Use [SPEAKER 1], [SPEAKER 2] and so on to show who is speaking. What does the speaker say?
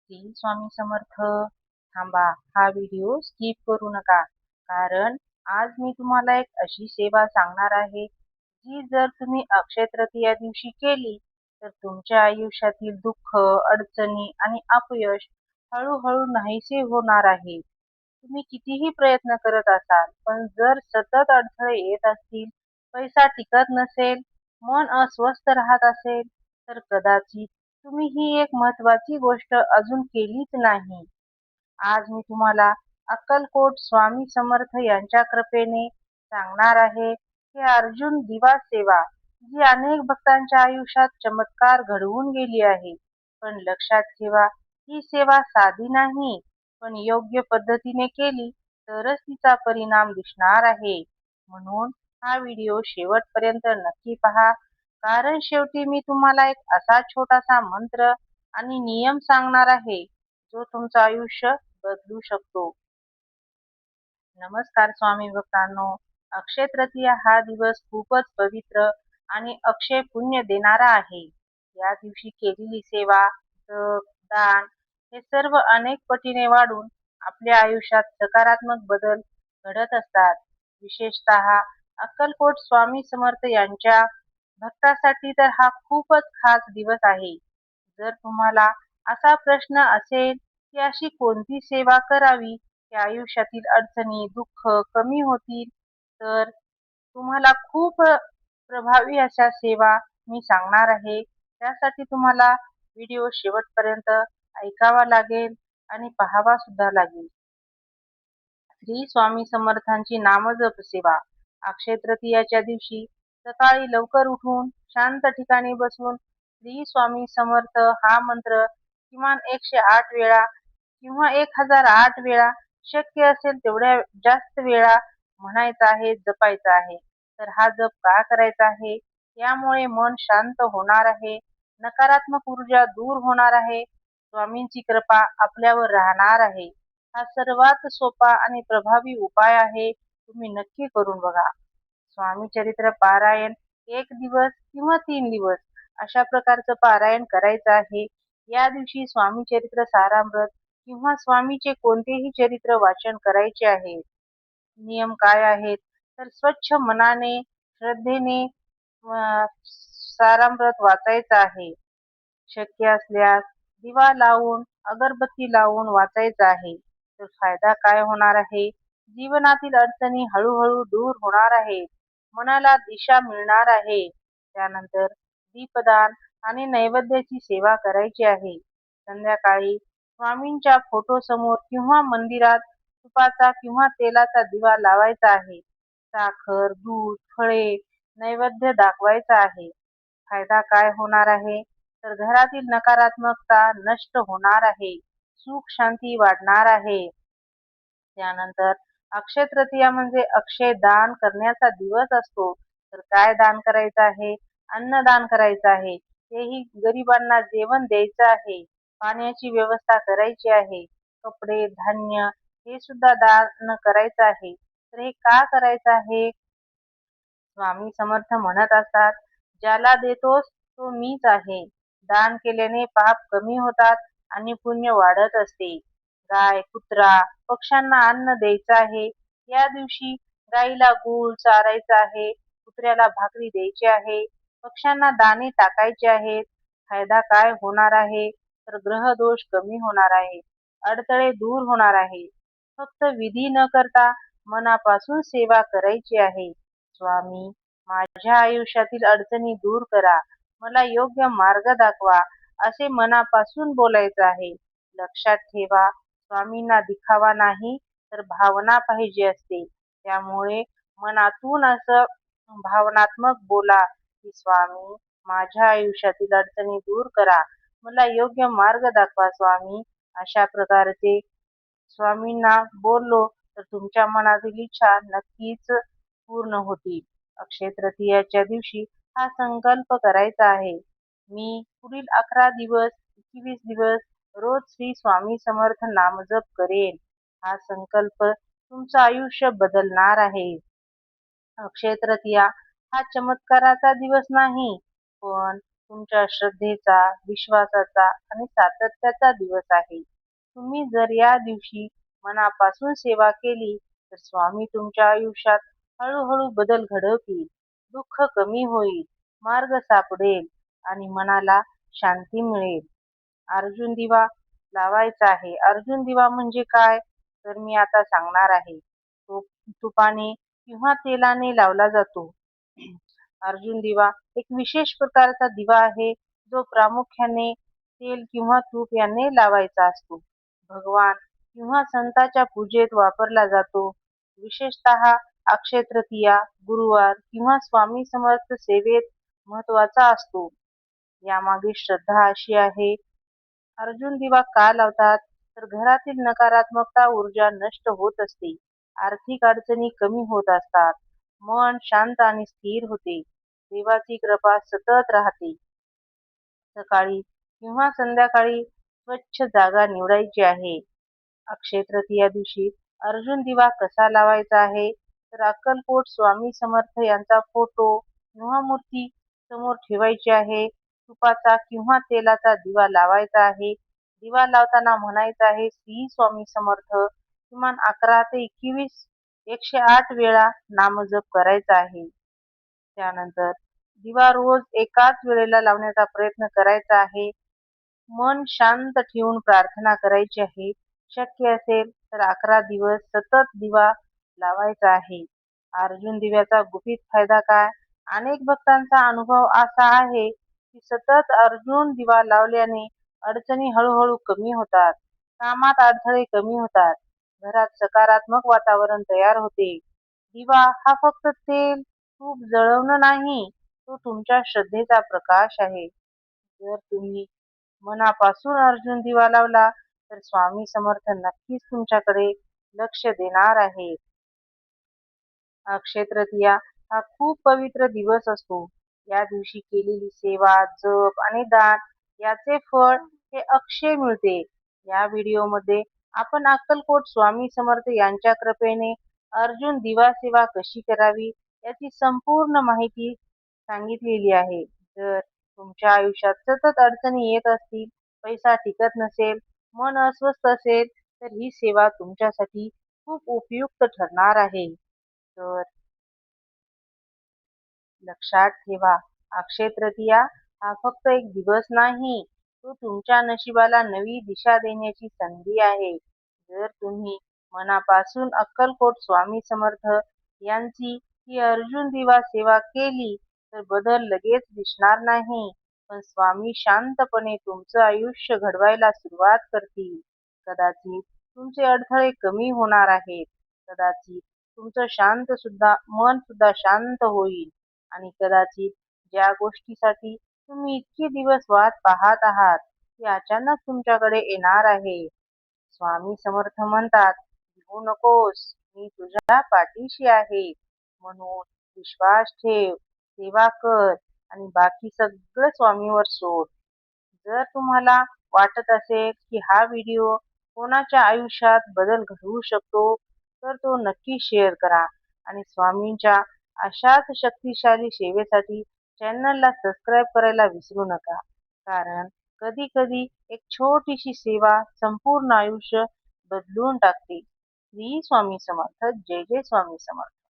[SPEAKER 1] श्री स्वामी समर्थ. थांबा, हा video skip करू नका, कारण आज मी तुम्हाला एक अशी सेवा सांगणार आहे जी जर तुम्ही अक्षय तृतीया दिवशी केली तर तुमच्या आयुष्यातील दुःख, अडचणी आणि अपयश हळूहळू नाहीसे होणार आहे. तुम्ही कितीही प्रयत्न करत असाल, पण जर सतत अडथळे येत असतील, पैसा टिकत नसेल, मन अस्वस्थ राहत असेल, तर कदाचित तुम्ही ही एक महत्वाची गोष्ट अजून केलीच नाही. आज मी तुम्हाला अक्कलकोट स्वामी समर्थ यांच्या कृपेने सांगणार आहे की अर्जुन दिवा सेवा, जी अनेक भक्तांच्या आयुष्यात चमत्कार घडवून गेली आहे. पण लक्षात ठेवा, ही सेवा साधी नाही, पण योग्य पद्धतीने केली तरच तिचा परिणाम दिसणार आहे. म्हणून हा व्हिडिओ शेवटपर्यंत नक्की पहा, कारण शेवटी मी तुम्हाला एक असा छोटासा मंत्र आणि नियम सांगणार आहे जो तुमचं आयुष्य बदलू शकतो. नमस्कार स्वामी भक्तांनो. अक्षय तृतीया हा दिवस खूपच पवित्र आणि अक्षय पुण्य देणारा आहे. या दिवशी केलेली सेवा, जप, दान हे सर्व अनेक पटीने वाढून आपल्या आयुष्यात सकारात्मक बदल घडत असतात. विशेषतः अक्कलकोट स्वामी समर्थ यांच्या भक्तासाठी तर हा खूपच खास दिवस आहे. जर तुम्हाला असा प्रश्न असेल की अशी कोणती सेवा करावी की आयुष्यातील अडचणी, दुःख कमी होतील, तर तुम्हाला खूप प्रभावी अशा सेवा मी सांगणार आहे. त्यासाठी तुम्हाला व्हिडिओ शेवटपर्यंत ऐकावा लागेल आणि पाहावा सुद्धा लागेल. श्री स्वामी समर्थांची नामजप सेवा. अक्षय तृतीयाच्या दिवशी सकाळी लवकर उठून शांत ठिकाणी बसून श्री स्वामी समर्थ हा मंत्र किमान 108 वेळा किंवा 1008 वेळा, शक्य असेल तेवढ्या जास्त वेळा म्हणायचा आहे, जपायचा आहे. तर हा जप का करायचा आहे? यामुळे मन शांत होणार आहे, नकारात्मक ऊर्जा दूर होणार आहे, स्वामींची कृपा आपल्यावर राहणार आहे. हा सर्वात सोपा आणि प्रभावी उपाय आहे. तुम्ही नक्की करून बघा. स्वामी चरित्र पारायण 1 दिवस किंवा 3 दिवस अशा प्रकारचं पारायण करायचं आहे. या दिवशी स्वामी चरित्र सारामृत किंवा स्वामीचे कोणतेही चरित्र वाचन करायचे आहे. नियम काय आहेत? तर स्वच्छ मनाने, श्रद्धेने सारामृत वाचायचं आहे. शक्य असल्यास दिवा लावून, अगरबत्ती लावून वाचायचं आहे. तर फायदा काय होणार आहे? जीवनातील अडचणी हळूहळू दूर होणार आहेत, मनाला दिशा मिळणार आहे. त्यानंतर दीपदान आणि नैवेद्याची सेवा करायची आहे. संध्याकाळी स्वामींच्या फोटो समोर किंवा मंदिरात तुपाचा किंवा तेलाचा दिवा लावायचा आहे. साखर, दूध, फळे नैवेद्य दाखवायचा आहे. फायदा काय होणार आहे? तर घरातील नकारात्मकता नष्ट होणार आहे, सुख शांती वाढणार आहे. त्यानंतर अक्षय तृतीया म्हणजे अक्षय दान करण्याचा दिवस असतो. तर काय दान करायचं आहे? अन्नदान करायचं आहे. तेही गरिबांना जेवण द्यायचं आहे. पाण्याची व्यवस्था करायची आहे. कपडे, धान्य हे सुद्धा दान करायचं आहे. तर हे का करायचं आहे? स्वामी समर्थ म्हणत असतात, ज्याला देतोस तो मीच आहे. दान केल्याने पाप कमी होतात आणि पुण्य वाढत असते. गाय, कुत्रा, पक्ष्यांना अन्न द्यायचं आहे. या दिवशी गाईला गूळ चारायचा आहे, कुत्र्याला भाकरी द्यायची आहे, पक्ष्यांना दाणे टाकायचे आहेत. फायदा काय होणार आहे? तर ग्रह दोष कमी होणार आहे, अडथळे दूर होणार आहे. फक्त विधी न करता मनापासून सेवा करायची आहे. स्वामी, माझ्या आयुष्यातील अडचणी दूर करा, मला योग्य मार्ग दाखवा, असे मनापासून बोलायचं आहे. लक्षात ठेवा, स्वामींना दिखावा नाही तर भावना पाहिजे असते. त्यामुळे मनातून असं भावनात्मक बोला की स्वामी, माझ्या आयुष्यातील अडचणी दूर करा, मला योग्य मार्ग दाखवा स्वामी. अशा प्रकारचे स्वामींना बोललो तर तुमच्या मनातील इच्छा नक्कीच पूर्ण होतील. अक्षय तृतीयाच्या दिवशी हा संकल्प करायचा आहे. मी पुढील 11 दिवस, 21 दिवस रोज श्री स्वामी समर्थ नामजप करेन. हा संकल्प तुमचं आयुष्य बदलणार आहे. अक्षय तृतीया हा चमत्काराचा दिवस नाही, पण तुमच्या श्रद्धेचा, विश्वासाचा आणि सातत्याचा दिवस आहे. तुम्ही जर या दिवशी मनापासून सेवा केली तर स्वामी तुमच्या आयुष्यात हळूहळू बदल घडवतील. दुःख कमी होईल, मार्ग सापडेल आणि मनाला शांती मिळेल. अर्जुन दिवा लावायचा आहे. अर्जुन दिवा म्हणजे काय? तर मी आता सांगणार आहे. तो तुपाने किंवा तेलाने लावला जातो. अर्जुन दिवा एक विशेष प्रकारचा दिवा आहे, जो प्रामुख्याने तेल किंवा तूप याने लावायचा असतो. भगवान किंवा संतांच्या पूजेत वापरला जातो. विशेषतः अक्षय तृतीया, गुरुवार किंवा स्वामी समर्थ सेवेत महत्त्वाचा असतो. यामागे श्रद्धा अशी आहे. अर्जुन दिवा का लावतात? तर घरातील नकारात्मकता ऊर्जा नष्ट होत असते. आर्थिक अडचणी कमी होत असतात. मन शांत आणि स्थिर होते. देवाची कृपा सतत राहते. सकाळी किंवा संध्याकाळी स्वच्छ जागा निवडायची आहे. अक्षय तृतीया दिवशी अर्जुन दिवा कसा लावायचा आहे? तर अक्कलकोट स्वामी समर्थ यांचा फोटो किंवा मूर्ती समोर ठेवायची आहे. तुपाचा किंवा तेलाचा दिवा लावायचा आहे. दिवा लावताना म्हणायचं आहे श्री स्वामी समर्थ. किमान 11 ते 21 108 वेळा नामजप करायचा आहे. त्यानंतर दिवा रोज एकाच वेळेला लावण्याचा प्रयत्न करायचा आहे. मन शांत ठेवून प्रार्थना करायची आहे. शक्य असेल तर 11 दिवस सतत दिवा लावायचा आहे. अर्जुन दिव्याचा गुपित फायदा काय? अनेक भक्तांचा अनुभव असा आहे की सतत अर्जुन दिवा लावल्याने अडचणी हळूहळू कमी होतात. कामात अडथळे कमी होतात. घरात सकारात्मक वातावरण तयार होते. दिवा हा फक्त तेल, तूप जळवणं नाही, तो तुमच्या श्रद्धेचा प्रकाश आहे. जर तुम्ही मनापासून अर्जुन दिवा लावला तर स्वामी समर्थ नक्कीच तुमच्याकडे लक्ष देणार आहेत. अक्षय तृतीया हा खूप पवित्र दिवस असतो. या दिवशी केलेली सेवा, जप आणि दान याचे फळ हे अक्षय मिळते. या व्हिडिओमध्ये आपण अक्कलकोट स्वामी समर्थ यांच्या कृपेने अर्जुन दिवा सेवा कशी करावी याची संपूर्ण माहिती सांगितलेली आहे. जर तुमच्या आयुष्यात सतत अडचणी येत असतील, पैसा टिकत नसेल, मन अस्वस्थ असेल, तर ही सेवा तुमच्यासाठी खूप उपयुक्त ठरणार आहे. तर लक्षात ठेवा, अक्षय तृतीया हा फक्त एक दिवस नाही, तो तुमच्या नशिबाला नवी दिशा देण्याची संधी आहे. जर तुम्ही मनापासून अक्कलकोट स्वामी समर्थ यांची ही अर्जुन दिवा सेवा केली तर बदल लगेच दिसणार नाही, पण स्वामी शांतपणे तुमचं आयुष्य घडवायला सुरुवात करतील. कदाचित तुमचे अडथळे कमी होणार आहेत. कदाचित तुमचं मन सुद्धा शांत होईल आणि कदाचित ज्या गोष्टीसाठी तुम्ही इतके दिवस वाट पाहत आहात ती अचानक तुमच्याकडे येणार आहे. स्वामी समर्थ म्हणतात, भिवू नकोस, मी तुझ्या पाठीशी आहे. म्हणून विश्वास ठेव, सेवा कर आणि बाकी सगळं स्वामीवर सोड. जर तुम्हाला वाटत असेल की हा व्हिडिओ कोणाच्या आयुष्यात बदल घडवू शकतो, तर तो नक्की शेअर करा आणि स्वामींच्या अशाच शक्तिशाली सेवेसाठी चॅनलला सबस्क्राईब करायला विसरू नका. कारण कधी कधी एक छोटीशी सेवा संपूर्ण आयुष्य बदलून टाकते. श्री स्वामी समर्थ. जय जय स्वामी समर्थ.